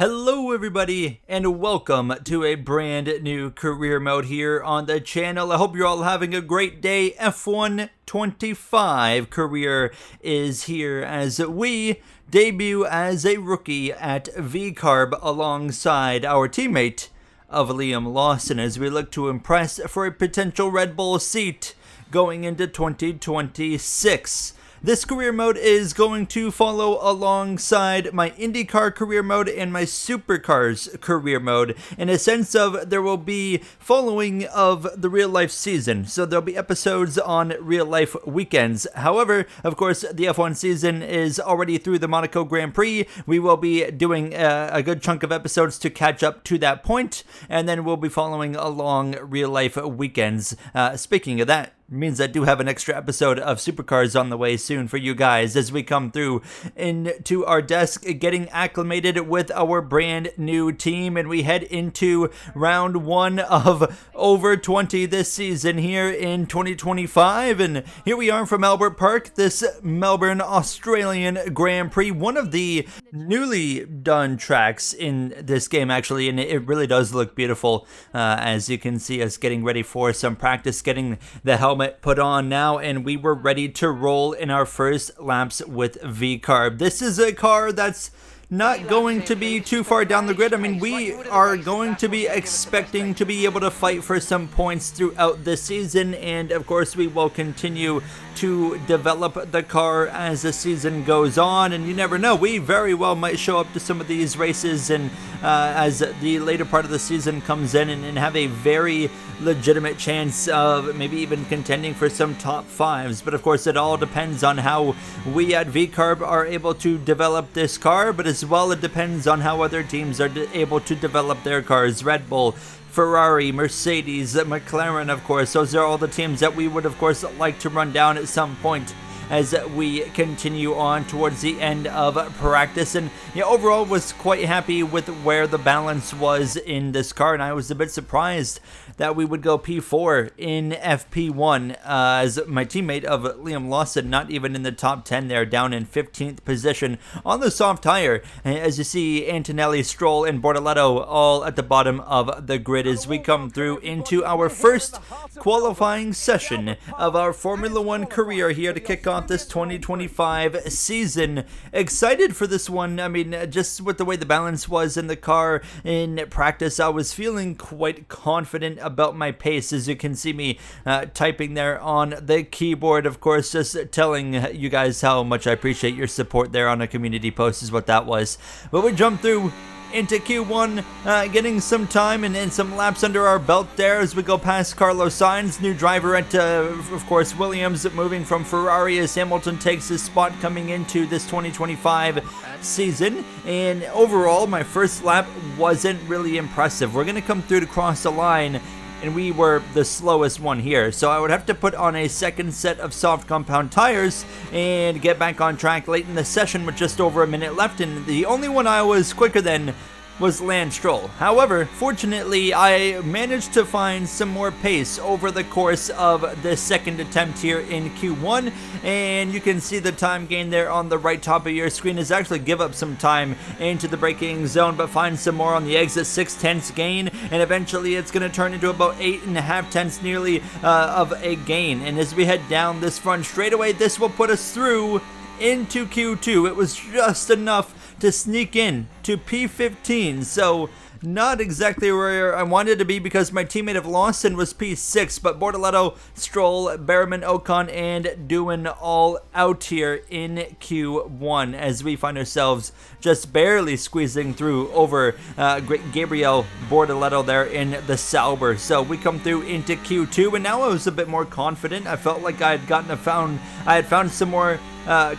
Hello everybody and welcome to a brand new career mode here on the channel. I hope you're all having a great day. F1 25 career is here as we debut as a rookie at VCarb alongside our teammate of Liam Lawson as we look to impress for a potential Red Bull seat going into 2026. This career mode is going to follow alongside my IndyCar career mode and my Supercars career mode in a sense of there will be following of the real life season. So there'll be episodes on real life weekends. However, of course, the F1 season is already through the Monaco Grand Prix. We will be doing a good chunk of episodes to catch up to that point, and then we'll be following along real life weekends. Speaking of that, means I do have an extra episode of Supercars on the way soon for you guys as we come through into our desk, getting acclimated with our brand new team, and we head into round one of over 20 this season here in 2025. And here we are from Albert Park, this Melbourne Australian Grand Prix, one of the newly done tracks in this game actually, and it really does look beautiful as you can see us getting ready for some practice, getting the helmet put on now, and we were ready to roll in our first laps with VCarb. This is a car that's not going to be too far down the grid. I mean, we are going to be expecting to be able to fight for some points throughout the season, and of course we will continue to develop the car as the season goes on, and you never know, we very well might show up to some of these races and as the later part of the season comes in and have a very legitimate chance of maybe even contending for some top fives. But of course it all depends on how we at VCarb are able to develop this car, but as well it depends on how other teams are able to develop their cars. Red Bull, Ferrari, Mercedes, McLaren, of course. Those are all the teams that we would, of course, like to run down at some point as we continue on towards the end of practice. And yeah, overall was quite happy with where the balance was in this car, and I was a bit surprised that we would go P4 in FP1 as my teammate of Liam Lawson not even in the top 10 there, down in 15th position on the soft tire. As you see, Antonelli, Stroll, and Bortoleto all at the bottom of the grid as we come through into our first qualifying session of our Formula One career here to kick off this 2025 season. Excited for this one. I mean, just with the way the balance was in the car in practice, I was feeling quite confident about my pace, as you can see me typing there on the keyboard. Of course, just telling you guys how much I appreciate your support there on a community post is what that was. But we jump through into Q1, getting some time and some laps under our belt there as we go past Carlos Sainz, new driver at, of course, Williams, moving from Ferrari as Hamilton takes his spot coming into this 2025 season. And overall, my first lap wasn't really impressive. We're going to come through to cross the line, and we were the slowest one here, so I would have to put on a second set of soft compound tires and get back on track late in the session with just over a minute left, and the only one I was quicker than was Lance Stroll. However, fortunately, I managed to find some more pace over the course of the second attempt here in Q1, and you can see the time gain there on the right top of your screen is actually give up some time into the braking zone, but find some more on the exit, 6/10 gain, and eventually it's going to turn into about 8.5 tenths nearly of a gain. And as we head down this front straightaway, this will put us through into Q2. It was just enough to sneak in to P15, so not exactly where I wanted to be because my teammate of Lawson was P6, but Bortoleto, Stroll, Berriman, Ocon, and Doohan all out here in Q1 as we find ourselves just barely squeezing through over Gabriel Bortoleto there in the Sauber. So we come through into Q2, and now I was a bit more confident. I felt like I had found some more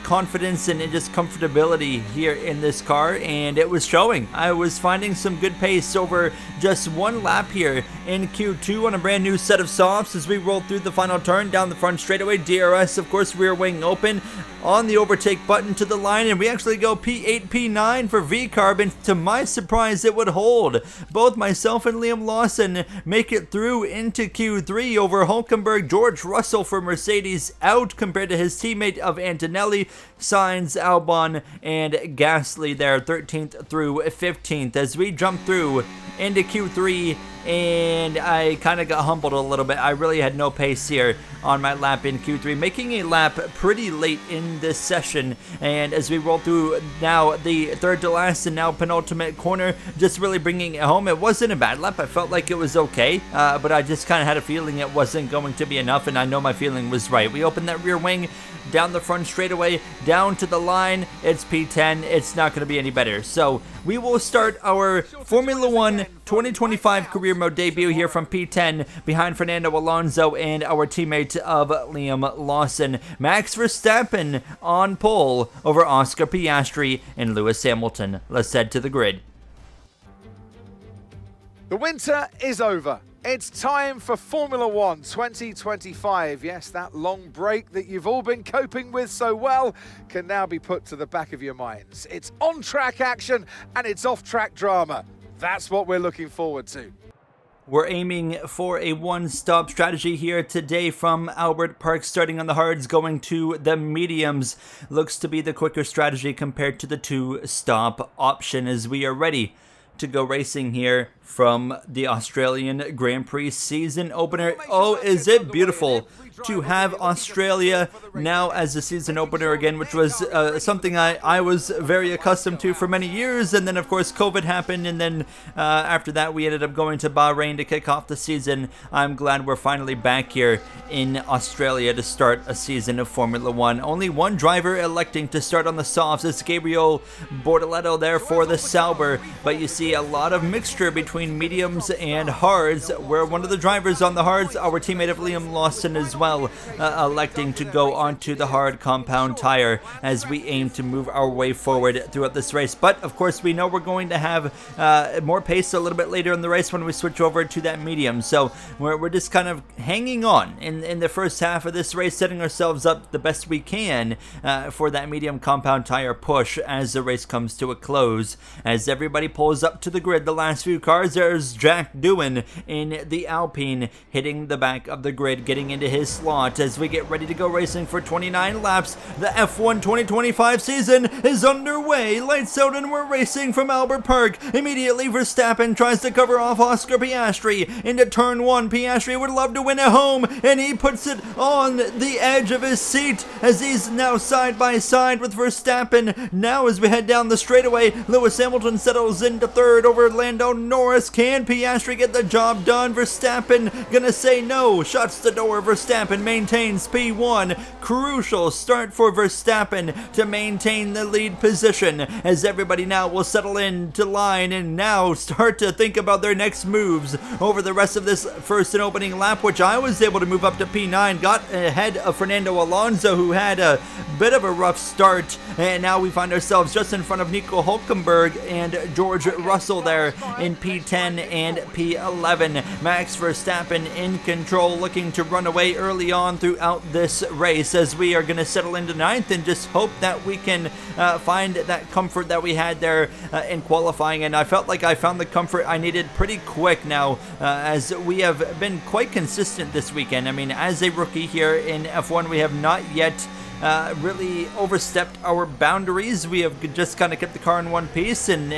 confidence and just comfortability here in this car, and it was showing. I was finding some good pace over just one lap here in Q2 on a brand new set of softs as we roll through the final turn down the front straightaway. DRS, of course, rear wing open on the overtake button to the line, and we actually go P8, P9 for VCarb, and to my surprise it would hold. Both myself and Liam Lawson make it through into Q3 over Hulkenberg. George Russell for Mercedes out compared to his teammate of Antonelli Antonelli, Sainz, Albon, and Gasly there, 13th through 15th. As we jump through into Q3, and I kind of got humbled a little bit. I really had no pace here on my lap in Q3, making a lap pretty late in this session. And as we roll through now the third to last and now penultimate corner, just really bringing it home. It wasn't a bad lap. I felt like it was okay, but I just kind of had a feeling it wasn't going to be enough, and I know my feeling was right. We opened that rear wing, down the front straightaway, down to the line. It's P10. It's not going to be any better. So we will start our Formula 1 2025 career mode debut here from P10 behind Fernando Alonso and our teammate of Liam Lawson. Max Verstappen on pole over Oscar Piastri and Lewis Hamilton. Let's head to the grid. The winter is over. It's time for Formula 1 2025. Yes, that long break that you've all been coping with so well can now be put to the back of your minds. It's on-track action and it's off-track drama. That's what we're looking forward to. We're aiming for a one-stop strategy here today from Albert Park, starting on the hards, going to the mediums. Looks to be the quicker strategy compared to the two-stop option, as we are ready to go racing here from the Australian Grand Prix season opener. Oh, is it beautiful to have Australia now as a season opener again, which was something I was very accustomed to for many years. And then, of course, COVID happened, and then after that, we ended up going to Bahrain to kick off the season. I'm glad we're finally back here in Australia to start a season of Formula 1. Only one driver electing to start on the softs. It's Gabriel Bortoleto there for the Sauber, but you see a lot of mixture between mediums and hards, where one of the drivers on the hards, our teammate of Liam Lawson as well, electing to go onto the hard compound tire as we aim to move our way forward throughout this race. But of course, we know we're going to have more pace a little bit later in the race when we switch over to that medium. So we're just kind of hanging on in the first half of this race, setting ourselves up the best we can for that medium compound tire push as the race comes to a close. As everybody pulls up to the grid, the last few cars, there's Jack Doohan in the Alpine hitting the back of the grid, getting into his slot as we get ready to go racing for 29 laps. The F1 2025 season is underway. Lights out and we're racing from Albert Park. Immediately Verstappen tries to cover off Oscar Piastri into turn 1. Piastri would love to win at home, and he puts it on the edge of his seat as he's now side by side with Verstappen. Now as we head down the straightaway, Lewis Hamilton settles into third over Lando Norris. Can Piastri get the job done? Verstappen gonna say no, shuts the door. Verstappen maintains P1. Crucial start for Verstappen to maintain the lead position, as everybody now will settle into line and now start to think about their next moves over the rest of this first and opening lap, which I was able to move up to P9, got ahead of Fernando Alonso, who had a bit of a rough start, and now we find ourselves just in front of Nico Hülkenberg and George Russell there in P10 and P11. Max Verstappen in control, looking to run away early on throughout this race, as we are going to settle into ninth and just hope that we can find that comfort that we had there in qualifying. And I felt like I found the comfort I needed pretty quick now, as we have been quite consistent this weekend. I mean, as a rookie here in F1, we have not yet really overstepped our boundaries. We have just kind of kept the car in one piece and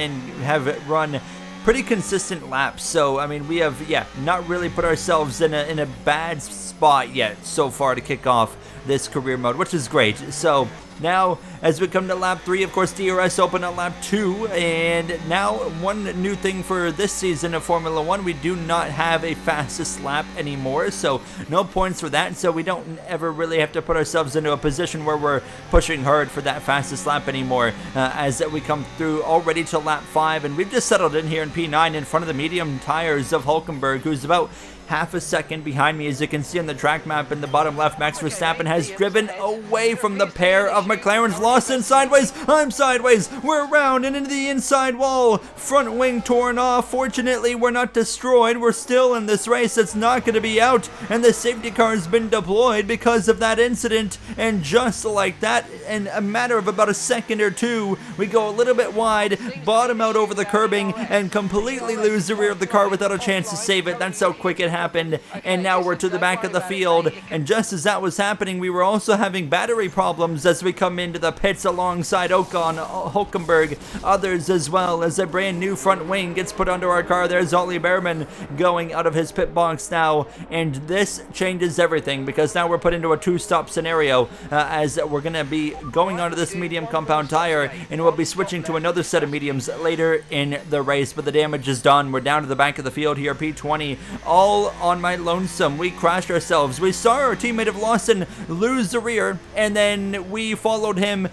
have run pretty consistent laps. So, I mean, we have, not really put ourselves in a bad spot yet so far to kick off this career mode, which is great. So now, as we come to lap 3, of course, DRS open at lap 2, and now one new thing for this season of Formula 1, we do not have a fastest lap anymore, so no points for that, so we don't ever really have to put ourselves into a position where we're pushing hard for that fastest lap anymore, as we come through already to lap 5, and we've just settled in here in P9 in front of the medium tires of Hülkenberg, who's about half a second behind me. As you can see on the track map in the bottom left, Max Verstappen has driven away from the pair of McLarens. Lawson sideways, I'm sideways, we're around and into the inside wall, front wing torn off. Fortunately, we're not destroyed, we're still in this race. It's not going to be out, and the safety car has been deployed because of that incident, and just like that, in a matter of about a second or two, we go a little bit wide, bottom out over the curbing, and completely lose the rear of the car without a chance to save it. That's how quick it happened, and now we're to the back of the field. And just as that was happening, we were also having battery problems as we come into the pits alongside Ocon, Hulkenberg, others as well, as a brand new front wing gets put onto our car. There's Ollie Behrman going out of his pit box now, and this changes everything because now we're put into a two-stop scenario as we're going to be going onto this medium compound tire, and we'll be switching to another set of mediums later in the race. But the damage is done. We're down to the back of the field here, P20, all on my lonesome. We crashed ourselves. We saw our teammate of Lawson lose the rear, and then we followed him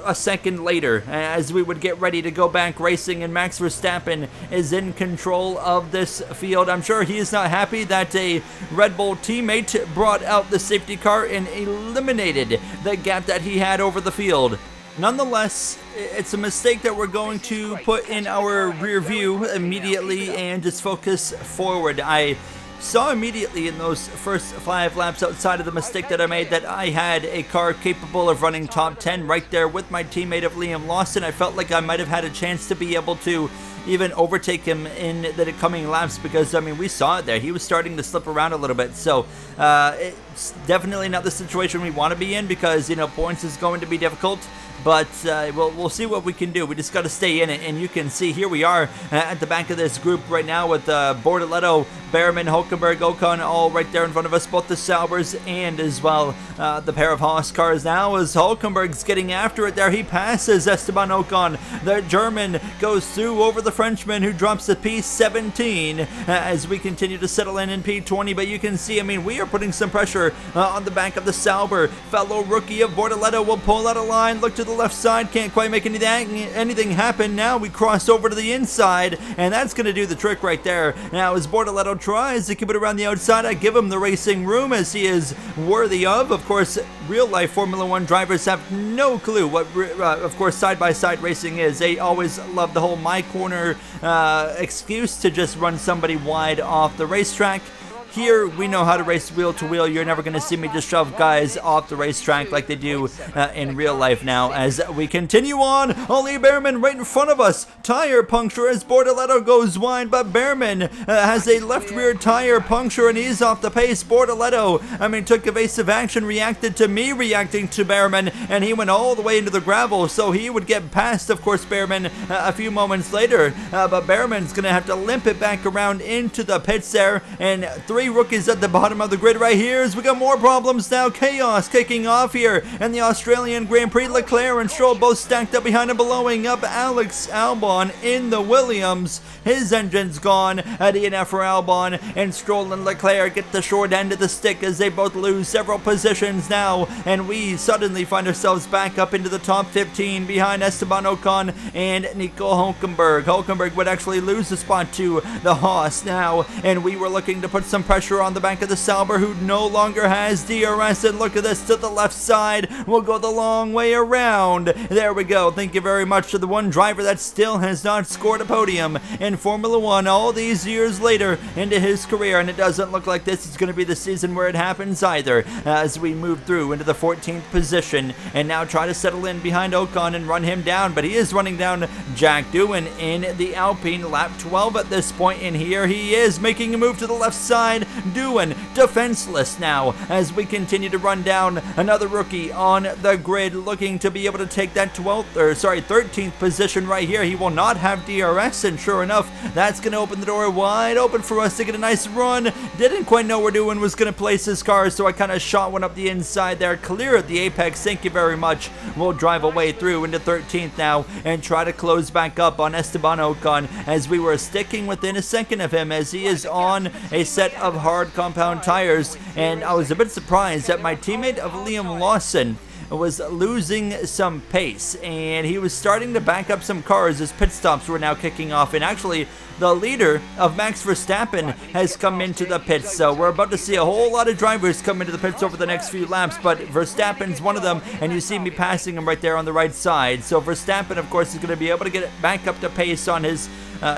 a second later as we would get ready to go back racing, and Max Verstappen is in control of this field. I'm sure he is not happy that a Red Bull teammate brought out the safety car and eliminated the gap that he had over the field. Nonetheless, it's a mistake that we're going to put in our rear view immediately and just focus forward. I saw immediately in those first 5 laps outside of the mistake that I made that I had a car capable of running top 10 right there with my teammate of Liam Lawson. I felt like I might have had a chance to be able to even overtake him in the coming laps because, I mean, we saw it there. He was starting to slip around a little bit. So it's definitely not the situation we want to be in because, you know, points is going to be difficult. But we'll see what we can do. We just got to stay in it. And you can see here we are at the back of this group right now with Bortoleto, Behrman, Hulkenberg, Ocon all right there in front of us. Both the Saubers and as well the pair of Haas cars now as Hulkenberg's getting after it there. He passes Esteban Ocon. The German goes through over the Frenchman who drops to P17 as we continue to settle in P20. But you can see, I mean, we are putting some pressure on the back of the Sauber. Fellow rookie of Bortoleto will pull out a line. Look to the left side, can't quite make anything happen. Now we cross over to the inside, and that's going to do the trick right there. Now as Bortoleto tries to keep it around the outside, I give him the racing room as he is worthy of. Of course, real life Formula 1 drivers have no clue what, of course, side-by-side racing is. They always love the whole my corner excuse to just run somebody wide off the racetrack. Here, we know how to race wheel to wheel. You're never going to see me just shove guys off the racetrack like they do in real life now. As we continue on, Ollie Behrman right in front of us. Tire puncture as Bortoleto goes wide, but Behrman has a left rear tire puncture and he's off the pace. Bortoleto, I mean, took evasive action, reacted to me reacting to Behrman, and he went all the way into the gravel, so he would get past, of course, Behrman a few moments later. But Behrman's going to have to limp it back around into the pits there, and 3 rookies at the bottom of the grid right here as we got more problems now. Chaos kicking off here in the Australian Grand Prix. Leclerc and Stroll both stacked up behind him, blowing up Alex Albon in the Williams. His engine's gone. A DNF for Albon, and Stroll and Leclerc get the short end of the stick as they both lose several positions now, and we suddenly find ourselves back up into the top 15 behind Esteban Ocon and Nico Hulkenberg. Hulkenberg would actually lose the spot to the Haas now, and we were looking to put some pressure on the back of the Sauber, who no longer has DRS, and look at this, to the left side. We'll go the long way around. There we go. Thank you very much to the one driver that still has not scored a podium in Formula 1 all these years later into his career, and it doesn't look like this is going to be the season where it happens either, as we move through into the 14th position and now try to settle in behind Ocon and run him down. But he is running down Jack Doohan in the Alpine, lap 12 at this point, and here he is making a move to the left side. Doohan defenseless now as we continue to run down another rookie on the grid, looking to be able to take that 13th position right here. He will not have DRS, and sure enough, that's going to open the door wide open for us to get a nice run. Didn't quite know where Doohan was going to place his car, so I kind of shot one up the inside there, clear at the apex. Thank you very much. We'll drive away through into 13th now and try to close back up on Esteban Ocon as we were sticking within a second of him as he is on a set of hard compound tires. And I was a bit surprised that my teammate of Liam Lawson was losing some pace, and he was starting to back up some cars as pit stops were now kicking off. And actually, the leader of Max Verstappen has come into the pits, so we're about to see a whole lot of drivers come into the pits over the next few laps, but Verstappen's one of them, and you see me passing him right there on the right side. So Verstappen, of course, is going to be able to get back up to pace on his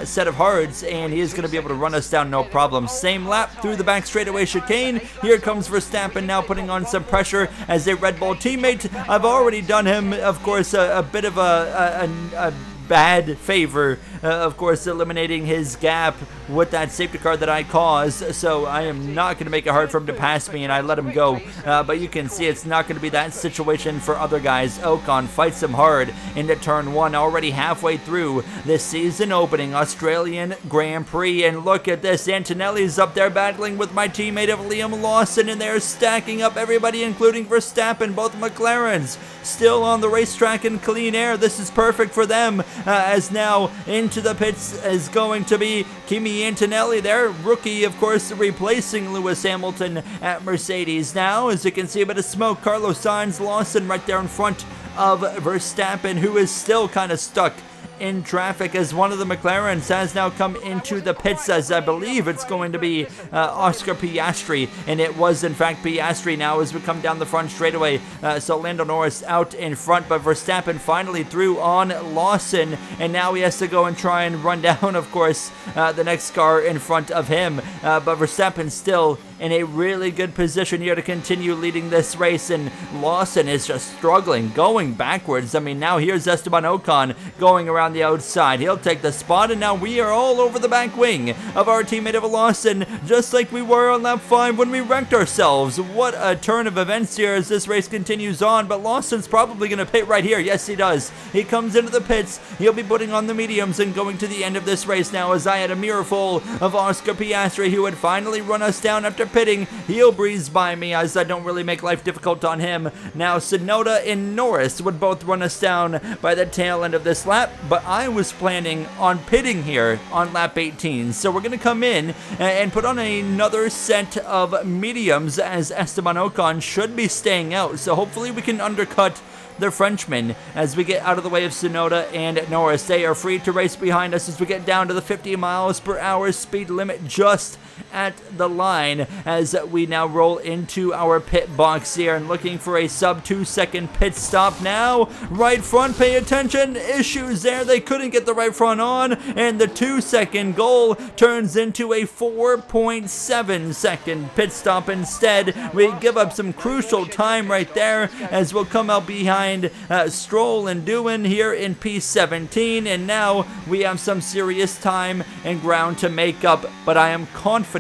set of hards, and he is going to be able to run us down no problem. Same lap through the back straightaway chicane. Here comes Verstappen now putting on some pressure as a Red Bull teammate. I've already done him, of course, a bit of a bad favor of course, eliminating his gap with that safety car that I caused. So I am not going to make it hard for him to pass me, and I let him go. But you can see it's not going to be that situation for other guys. Ocon fights him hard into turn 1, already halfway through this season opening Australian Grand Prix. And look at this, Antonelli's up there battling with my teammate of Liam Lawson, and they're stacking up everybody, including Verstappen, both McLarens still on the racetrack in clean air. This is perfect for them, as now into the pits is going to be Kimi Antonelli, their rookie, of course, replacing Lewis Hamilton at Mercedes. Now, as you can see, a bit of smoke, Carlos Sainz, Lawson right there in front of Verstappen, who is still kind of stuck in traffic as one of the McLarens has now come into the pits, as I believe it's going to be Oscar Piastri, and it was in fact Piastri now as we come down the front straightaway. So Lando Norris out in front, but Verstappen finally through on Lawson, and now he has to go and try and run down, of course, the next car in front of him. But Verstappen still in a really good position here to continue leading this race, and Lawson is just struggling, going backwards. I mean, now here's Esteban Ocon going around the outside. He'll take the spot, and now we are all over the back wing of our teammate of Lawson, just like we were on lap 5 when we wrecked ourselves. What a turn of events here as this race continues on, but Lawson's probably going to pit right here. Yes, he does. He comes into the pits. He'll be putting on the mediums and going to the end of this race now, as I had a mirror full of Oscar Piastri, who would finally run us down after pitting. He'll breeze by me, as I don't really make life difficult on him. Now Tsunoda and Norris would both run us down by the tail end of this lap, but I was planning on pitting here on lap 18. So we're going to come in and put on another set of mediums, as Esteban Ocon should be staying out. So hopefully we can undercut the Frenchman as we get out of the way of Tsunoda and Norris. They are free to race behind us as we get down to the 50 miles per hour speed limit, just at the line, as we now roll into our pit box here and looking for a sub 2-second pit stop now. Right front, pay attention, issues there. They couldn't get the right front on, and the 2-second goal turns into a 4.7-second pit stop instead. We give up some crucial time right there as we'll come out behind Stroll and Doohan here in P17, and now we have some serious time and ground to make up, but I am confident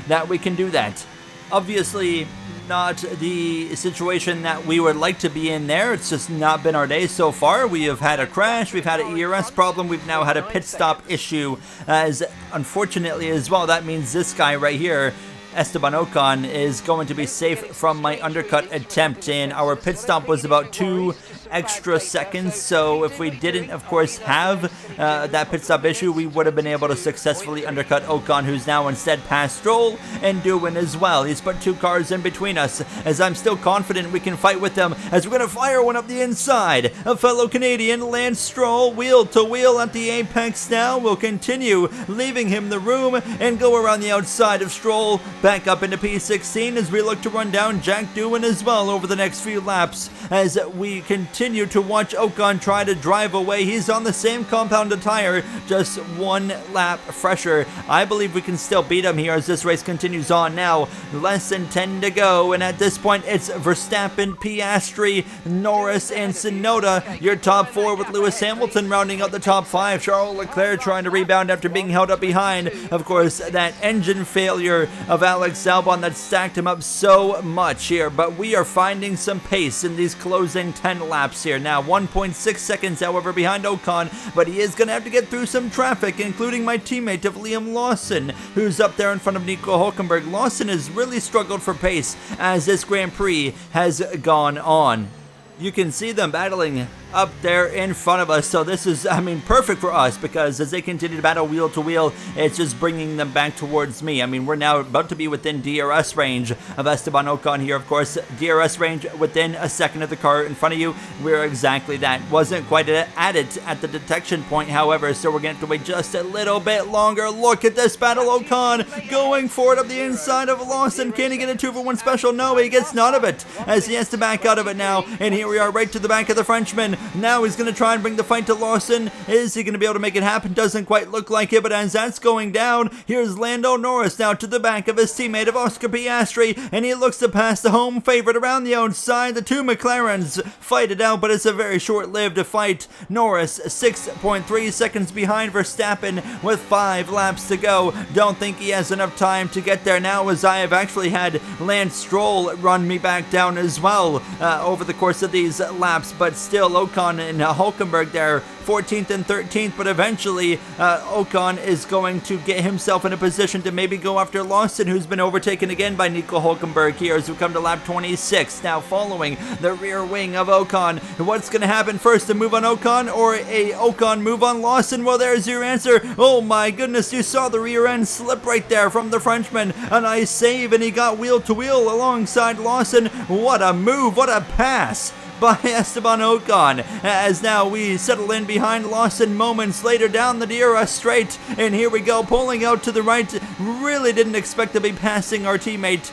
that we can do that. Obviously not the situation that we would like to be in there. It's just not been our day so far. We have had a crash, we've had an ERS problem, we've now had a pit stop issue, as unfortunately as well that means this guy right here, Esteban Ocon, is going to be safe from my undercut attempt, and our pit stop was about 2 extra seconds, so if we didn't, of course, have that pit stop issue, we would have been able to successfully undercut Ocon, who's now instead passed Stroll and Doohan as well. He's put 2 cars in between us, as I'm still confident we can fight with them, as we're going to fire one up the inside. A fellow Canadian, Lance Stroll, wheel to wheel at the apex now. We'll continue leaving him the room and go around the outside of Stroll, back up into P16 as we look to run down Jack Doohan as well over the next few laps, as we continue to watch Ocon try to drive away. He's on the same compounded tire, just 1 lap fresher. I believe we can still beat him here as this race continues on now. Less than 10 to go, and at this point it's Verstappen, Piastri, Norris, and Tsunoda, your top 4, with Lewis Hamilton rounding out the top 5. Charles Leclerc trying to rebound after being held up behind. Of course, that engine failure of Alex Albon that stacked him up so much here, but we are finding some pace in these closing 10 laps here. Now 1.6 seconds, however, behind Ocon, but he is going to have to get through some traffic, including my teammate of Liam Lawson, who's up there in front of Nico Hulkenberg. Lawson has really struggled for pace as this Grand Prix has gone on. You can see them battling up there in front of us, so this is, I mean, perfect for us, because as they continue to battle wheel to wheel, it's just bringing them back towards me. I mean, we're now about to be within DRS range of Esteban Ocon here, of course. DRS range within a second of the car in front of you. We're exactly that. Wasn't quite at it at the detection point, however, so we're going to have to wait just a little bit longer. Look at this battle. Ocon going for it up the inside of Lawson. Can he get a 2-for-1 special? No, he gets none of it, as he has to back out of it now, and here we are right to the back of the Frenchman. Lawson. Now he's going to try and bring the fight to Lawson. Is he going to be able to make it happen? Doesn't quite look like it, but as that's going down, here's Lando Norris now to the back of his teammate of Oscar Piastri, and he looks to pass the home favorite around the outside. The two McLarens fight it out, but it's a very short-lived fight. Norris 6.3 seconds behind Verstappen with 5 laps to go. Don't think he has enough time to get there now, as I have actually had Lance Stroll run me back down as well over the course of these laps, but still Ocon and Hulkenberg there 14th and 13th, but eventually Ocon is going to get himself in a position to maybe go after Lawson, who's been overtaken again by Nico Hulkenberg here as we come to lap 26. Now following the rear wing of Ocon, what's going to happen first, a move on Ocon or a Ocon move on Lawson? Well, there's your answer. Oh my goodness, you saw the rear end slip right there from the Frenchman. A nice save, and he got wheel to wheel alongside Lawson. What a move, what a pass by Esteban Ocon, as now we settle in behind Lawson moments later down the DRS straight, and here we go, pulling out to the right. Really didn't expect to be passing our teammate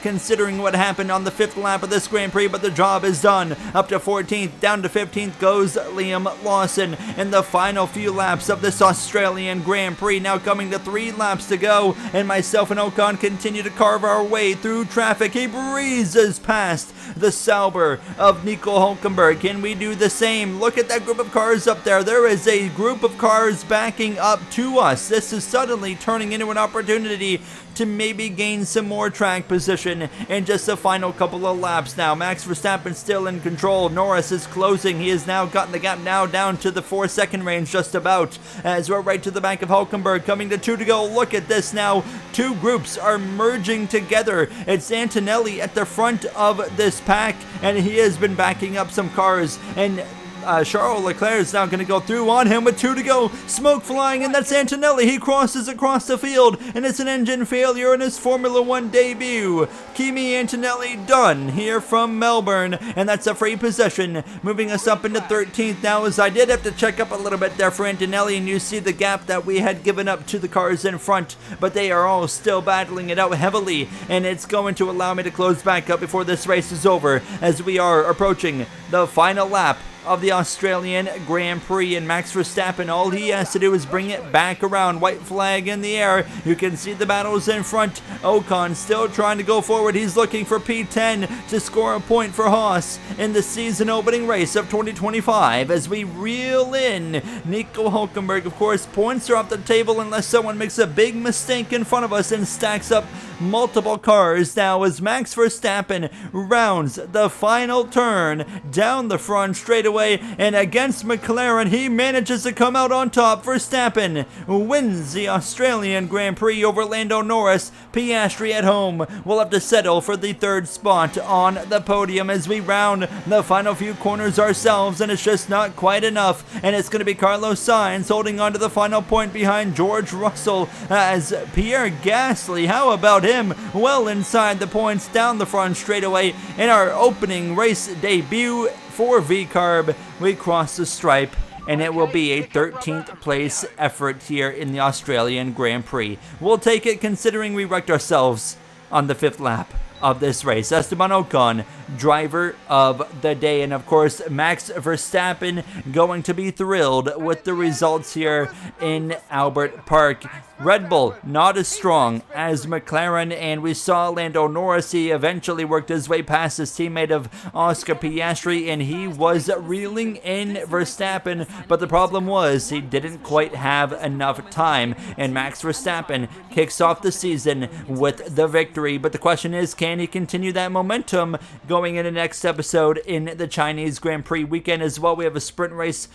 considering what happened on the 5th lap of this Grand Prix, but the job is done. Up to 14th, down to 15th goes Liam Lawson in the final few laps of this Australian Grand Prix. Now coming to 3 laps to go, and myself and Ocon continue to carve our way through traffic. He breezes past the Sauber of Nico Hulkenberg. Can we do the same? Look at that group of cars up there. There is a group of cars backing up to us. This is suddenly turning into an opportunity to maybe gain some more track position in just the final couple of laps now. Max Verstappen still in control. Norris is closing. He has now gotten the gap now down to the 4-second range just about, as we're right to the back of Hulkenberg, coming to 2 to go. Look at this now. 2 groups are merging together. It's Antonelli at the front of this pack, and he has been backing up some cars, and Charles Leclerc is now going to go through on him with 2 to go. Smoke flying, and that's Antonelli. He crosses across the field, and it's an engine failure in his Formula 1 debut. Kimi Antonelli done here from Melbourne, and that's a free possession, moving us up into 13th now, as I did have to check up a little bit there for Antonelli, and you see the gap that we had given up to the cars in front, but they are all still battling it out heavily, and it's going to allow me to close back up before this race is over, as we are approaching the final lap of the Australian Grand Prix, and Max Verstappen, all he has to do is bring it back around. White flag in the air. You can see the battles in front. Ocon still trying to go forward. He's looking for P10 to score a point for Haas in the season opening race of 2025 as we reel in Nico Hulkenberg. Of course, points are off the table unless someone makes a big mistake in front of us and stacks up multiple cars now, as Max Verstappen rounds the final turn down the front straightaway, and against McLaren he manages to come out on top. Verstappen wins the Australian Grand Prix over Lando Norris. Piastri at home will have to settle for the 3rd spot on the podium as we round the final few corners ourselves, and it's just not quite enough, and it's going to be Carlos Sainz holding on to the final point behind George Russell, as Pierre Gasly, how about him, well inside the points down the front straightaway. In our opening race debut for VCarb, we cross the stripe, and it will be a 13th place effort here in the Australian Grand Prix. We'll take it considering we wrecked ourselves on the 5th lap of this race. Esteban Ocon, driver of the day, and of course Max Verstappen going to be thrilled with the results here in Albert Park. Red Bull not as strong as McLaren, and we saw Lando Norris. He eventually worked his way past his teammate of Oscar Piastri, and he was reeling in Verstappen, but the problem was he didn't quite have enough time, and Max Verstappen kicks off the season with the victory. But the question is, can he continue that momentum going into next episode in the Chinese Grand Prix weekend as well? We have a sprint race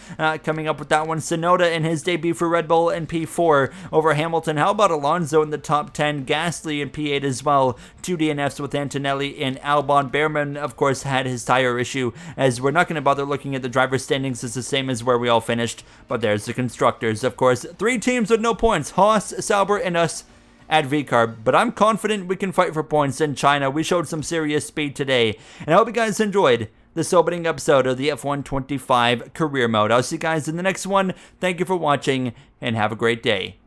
coming up with that one. Tsunoda in his debut for Red Bull in P4 over Hamilton. How about Alonso in the top 10? Gasly in P8 as well. 2 DNFs with Antonelli and Albon. Behrman, of course, had his tire issue, as we're not going to bother looking at the driver's standings. It's the same as where we all finished. But there's the constructors, of course. 3 teams with no points. Haas, Sauber, and us at VCarb, but I'm confident we can fight for points in China. We showed some serious speed today, and I hope you guys enjoyed this opening episode of the F1 25 Career Mode. I'll see you guys in the next one. Thank you for watching, and have a great day.